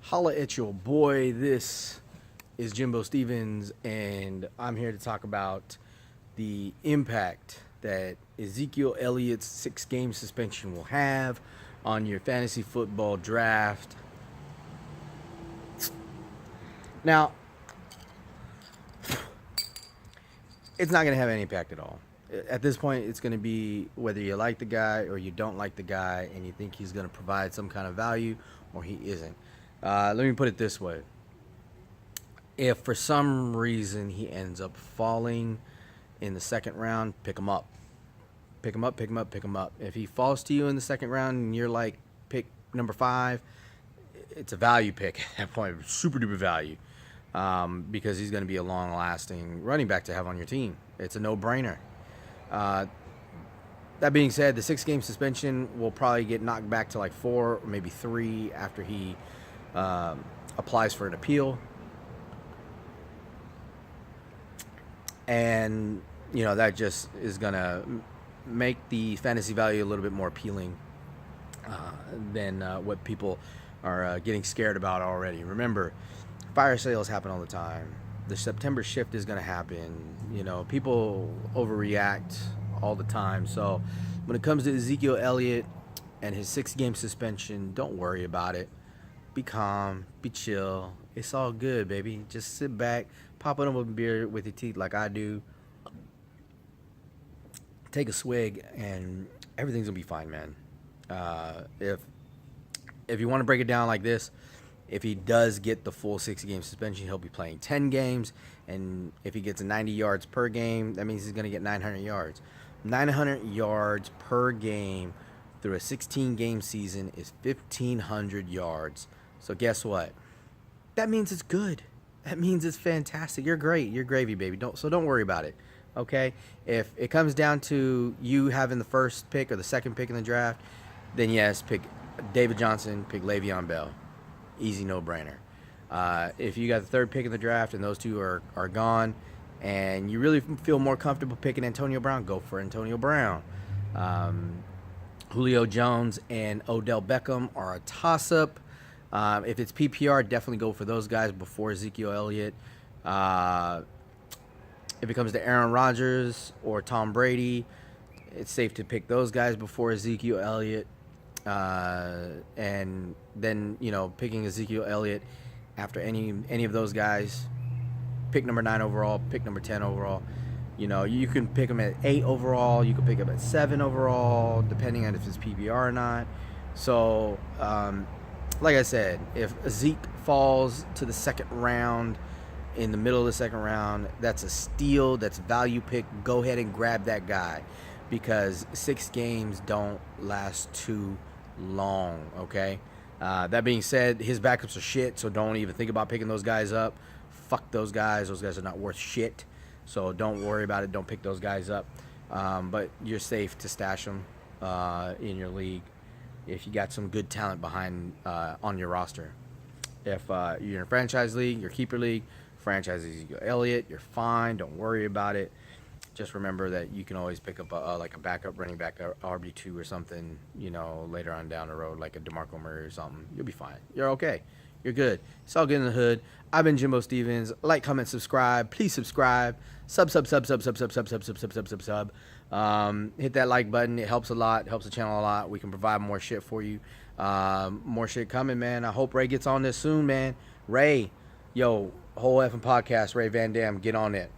Holla at your boy. This is Jimbo Stevens, and I'm here to talk about the impact that Ezekiel Elliott's 6-game suspension will have on your fantasy football draft. Now, it's not going to have any impact at all. At this point, it's going to be whether you like the guy or you don't like the guy and you think he's going to provide some kind of value or he isn't. Let me put it this way. If for some reason he ends up falling in the second round, pick him up. Pick him up, pick him up, pick him up. If he falls to you in the second round and you're like pick number 5, it's a value pick at that point, super duper value, because he's going to be a long-lasting running back to have on your team. It's a no-brainer. That being said, the 6-game suspension will probably get knocked back to like 4 or maybe 3 after he applies for an appeal. And, that just is going to make the fantasy value a little bit more appealing than what people are getting scared about already. Remember, fire sales happen all the time. The September shift is going to happen. People overreact all the time. So when it comes to Ezekiel Elliott and his 6-game suspension, don't worry about it. Be calm, be chill. It's all good, baby. Just sit back, pop it up a beer with your teeth like I do. Take a swig, and everything's gonna be fine, man. If you want to break it down like this, if he does get the full 6-game suspension, he'll be playing 10 games, and if he gets 90 yards per game, that means he's gonna get 900 yards. 900 yards per game through a 16-game season is 1,500 yards. So guess what? That means it's good. That means it's fantastic. You're great. You're gravy, baby. Don't worry about it. Okay? If it comes down to you having the first pick or the second pick in the draft, then yes, pick David Johnson, pick Le'Veon Bell. Easy no-brainer. If you got the third pick in the draft and those two are gone, and you really feel more comfortable picking Antonio Brown, go for Antonio Brown. Julio Jones and Odell Beckham are a toss-up. If it's PPR, definitely go for those guys before Ezekiel Elliott. If it comes to Aaron Rodgers or Tom Brady, it's safe to pick those guys before Ezekiel Elliott. And then, picking Ezekiel Elliott after any of those guys, pick number 9 overall, pick number 10 overall. You can pick him at 8 overall. You can pick him at 7 overall, depending on if it's PPR or not. So, like I said, if Zeke falls to the second round, in the middle of the second round, that's a steal, that's value pick. Go ahead and grab that guy, because 6 games don't last too long, okay? That being said, his backups are shit, so don't even think about picking those guys up. Fuck those guys. Those guys are not worth shit, so don't worry about it. Don't pick those guys up. But you're safe to stash them in your league if you got some good talent behind on your roster. If you're in a franchise league, your keeper league, franchise Ezekiel Elliott, you're fine. Don't worry about it. Just remember that you can always pick up like a backup running back, RB2 or something, later on down the road, like a DeMarco Murray or something. You'll be fine. You're okay. You're good. It's all good in the hood. I've been Jimbo Stevens. Like, comment, subscribe. Please subscribe. Sub. Hit that like button. It helps a lot. It helps the channel a lot. We can provide more shit for you. More shit coming, man. I hope Ray gets on this soon, man. Ray, whole effing podcast, Ray Van Dam, get on it.